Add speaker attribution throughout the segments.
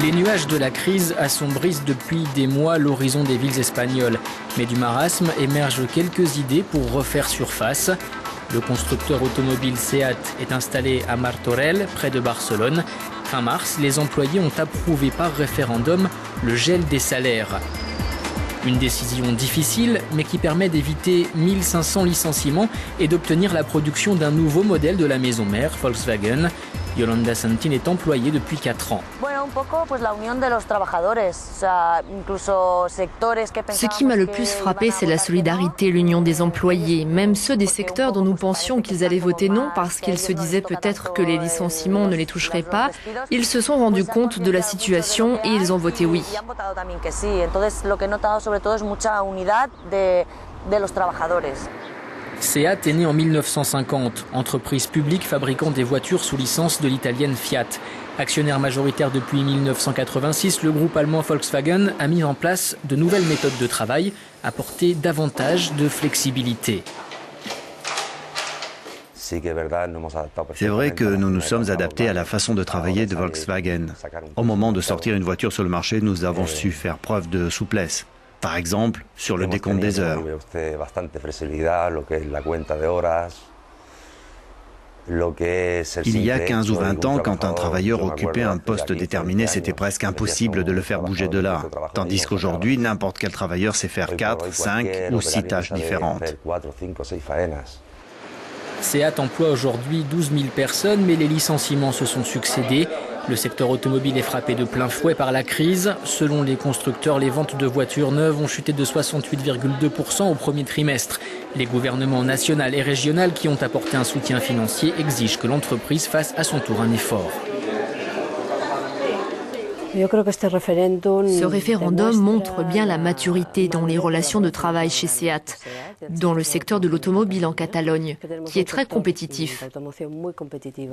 Speaker 1: Les nuages de la crise assombrissent depuis des mois l'horizon des villes espagnoles. Mais du marasme émergent quelques idées pour refaire surface. Le constructeur automobile SEAT est installé à Martorell, près de Barcelone. Fin mars, les employés ont approuvé par référendum le gel des salaires. Une décision difficile, mais qui permet d'éviter 1500 licenciements et d'obtenir la production d'un nouveau modèle de la maison mère, Volkswagen. Yolanda Santin est employée depuis 4 ans.
Speaker 2: Ce qui m'a le plus frappé, c'est la solidarité, l'union des employés. Même ceux des secteurs dont nous pensions qu'ils allaient voter non parce qu'ils se disaient peut-être que les licenciements ne les toucheraient pas, ils se sont rendus compte de la situation et ils ont voté oui.
Speaker 1: SEAT est né en 1950, entreprise publique fabriquant des voitures sous licence de l'italienne Fiat. Actionnaire majoritaire depuis 1986, le groupe allemand Volkswagen a mis en place de nouvelles méthodes de travail, apporté davantage de flexibilité.
Speaker 3: C'est vrai que nous nous sommes adaptés à la façon de travailler de Volkswagen. Au moment de sortir une voiture sur le marché, nous avons su faire preuve de souplesse. Par exemple, sur le décompte des heures. Il y a 15 ou 20 ans, quand un travailleur occupait un poste déterminé, c'était presque impossible de le faire bouger de là. Tandis qu'aujourd'hui, n'importe quel travailleur sait faire 4, 5 ou 6 tâches différentes.
Speaker 1: SEAT emploie aujourd'hui 12 000 personnes, mais les licenciements se sont succédés. Le secteur automobile est frappé de plein fouet par la crise. Selon les constructeurs, les ventes de voitures neuves ont chuté de 68,2% au premier trimestre. Les gouvernements national et régional qui ont apporté un soutien financier exigent que l'entreprise fasse à son tour un effort.
Speaker 2: Ce référendum montre bien la maturité dans les relations de travail chez SEAT, dans le secteur de l'automobile en Catalogne, qui est très compétitif.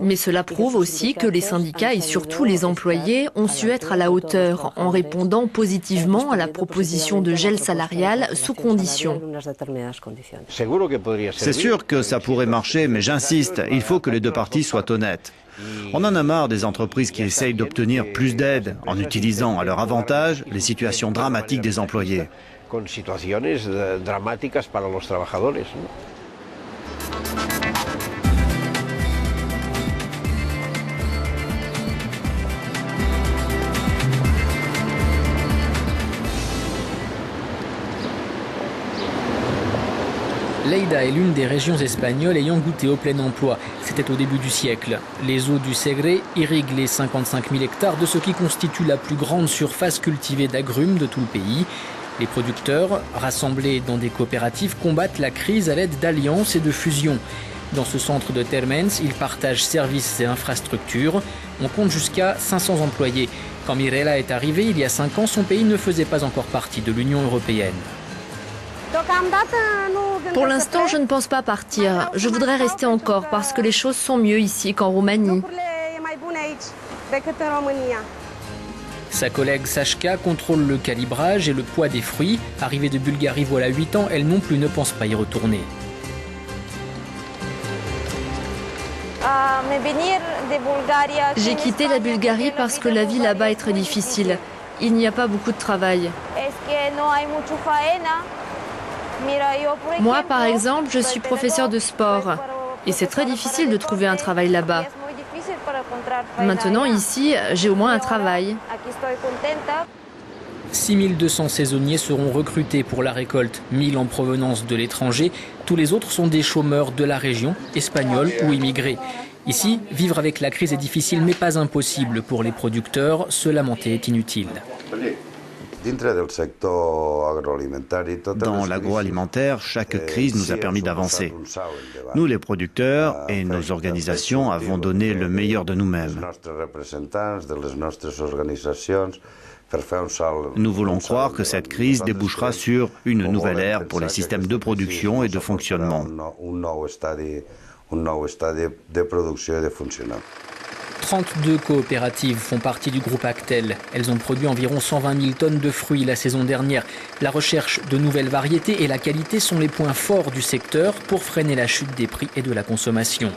Speaker 2: Mais cela prouve aussi que les syndicats et surtout les employés ont su être à la hauteur en répondant positivement à la proposition de gel salarial sous conditions.
Speaker 3: C'est sûr que ça pourrait marcher, mais j'insiste, il faut que les deux parties soient honnêtes. On en a marre des entreprises qui essayent d'obtenir plus d'aide en utilisant à leur avantage les situations dramatiques des employés.
Speaker 1: Lleida est l'une des régions espagnoles ayant goûté au plein emploi. C'était au début du siècle. Les eaux du Segre irriguent les 55 000 hectares de ce qui constitue la plus grande surface cultivée d'agrumes de tout le pays. Les producteurs, rassemblés dans des coopératives, combattent la crise à l'aide d'alliances et de fusions. Dans ce centre de Térmens, ils partagent services et infrastructures. On compte jusqu'à 500 employés. Quand Mirela est arrivée, il y a 5 ans, son pays ne faisait pas encore partie de l'Union européenne.
Speaker 2: Pour l'instant, je ne pense pas partir. Je voudrais rester encore parce que les choses sont mieux ici qu'en Roumanie.
Speaker 1: Sa collègue Sashka contrôle le calibrage et le poids des fruits. Arrivée de Bulgarie voilà 8 ans, elle non plus ne pense pas y retourner.
Speaker 2: J'ai quitté la Bulgarie parce que la vie là-bas est très difficile. Il n'y a pas beaucoup de travail. Moi, par exemple, je suis professeur de sport et c'est très difficile de trouver un travail là-bas. Maintenant, ici, j'ai au moins un travail.
Speaker 1: 6200 saisonniers seront recrutés pour la récolte, 1000 en provenance de l'étranger. Tous les autres sont des chômeurs de la région, espagnols ou immigrés. Ici, vivre avec la crise est difficile mais pas impossible pour les producteurs. Se lamenter est inutile.
Speaker 3: Dans l'agroalimentaire, chaque crise nous a permis d'avancer. Nous, les producteurs et nos organisations, avons donné le meilleur de nous-mêmes. Nous voulons croire que cette crise débouchera sur une nouvelle ère pour les systèmes de production et de fonctionnement.
Speaker 1: 32 coopératives font partie du groupe Actel. Elles ont produit environ 120 000 tonnes de fruits la saison dernière. La recherche de nouvelles variétés et la qualité sont les points forts du secteur pour freiner la chute des prix et de la consommation.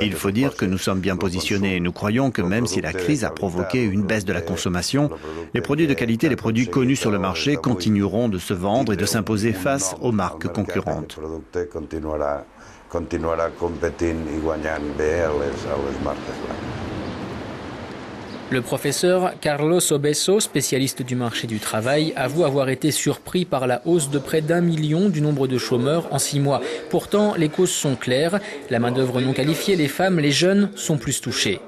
Speaker 3: Il faut dire que nous sommes bien positionnés et nous croyons que même si la crise a provoqué une baisse de la consommation, les produits de qualité, les produits connus sur le marché continueront de se vendre et de s'imposer face aux marques concurrentes.
Speaker 1: Le professeur Carlos Obeso, spécialiste du marché du travail, avoue avoir été surpris par la hausse de près d'1 million du nombre de chômeurs en 6 mois. Pourtant, les causes sont claires. La main-d'œuvre non qualifiée, les femmes, les jeunes sont plus touchés.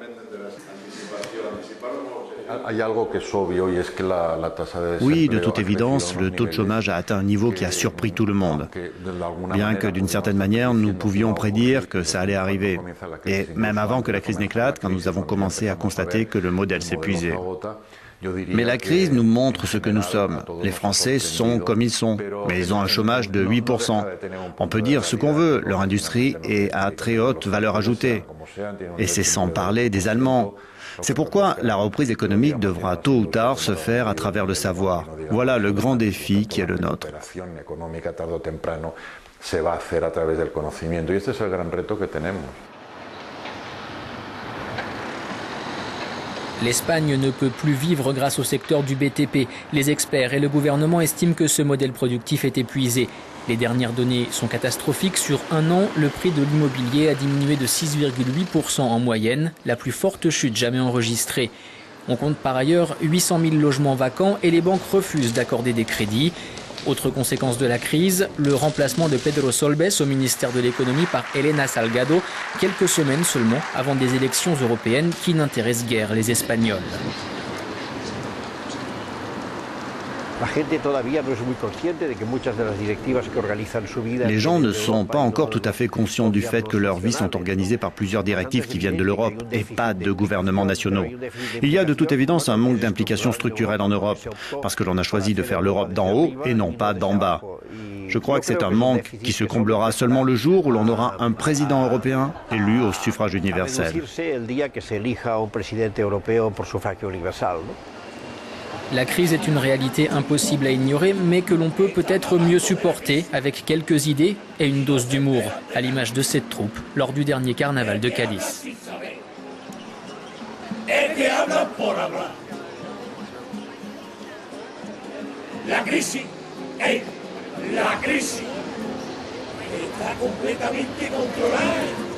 Speaker 3: Oui, de toute évidence, le taux de chômage a atteint un niveau qui a surpris tout le monde. Bien que d'une certaine manière, nous pouvions prédire que ça allait arriver. Et même avant que la crise n'éclate, quand nous avons commencé à constater que le modèle s'épuisait. Mais la crise nous montre ce que nous sommes. Les Français sont comme ils sont, mais ils ont un chômage de 8%. On peut dire ce qu'on veut, leur industrie est à très haute valeur ajoutée. Et c'est sans parler des Allemands. C'est pourquoi la reprise économique devra tôt ou tard se faire à travers le savoir. Voilà le grand défi qui est le nôtre.
Speaker 1: L'Espagne ne peut plus vivre grâce au secteur du BTP. Les experts et le gouvernement estiment que ce modèle productif est épuisé. Les dernières données sont catastrophiques. Sur un an, le prix de l'immobilier a diminué de 6,8% en moyenne, la plus forte chute jamais enregistrée. On compte par ailleurs 800 000 logements vacants et les banques refusent d'accorder des crédits. Autre conséquence de la crise, le remplacement de Pedro Solbes au ministère de l'économie par Elena Salgado, quelques semaines seulement avant des élections européennes qui n'intéressent guère les Espagnols.
Speaker 3: Les gens ne sont pas encore tout à fait conscients du fait que leurs vies sont organisées par plusieurs directives qui viennent de l'Europe et pas de gouvernements nationaux. Il y a de toute évidence un manque d'implication structurelle en Europe, parce que l'on a choisi de faire l'Europe d'en haut et non pas d'en bas. Je crois que c'est un manque qui se comblera seulement le jour où l'on aura un président européen élu au suffrage universel.
Speaker 1: La crise est une réalité impossible à ignorer, mais que l'on peut peut-être mieux supporter avec quelques idées et une dose d'humour, à l'image de cette troupe lors du dernier carnaval de Cadiz.
Speaker 4: La crisis está completamente controlada.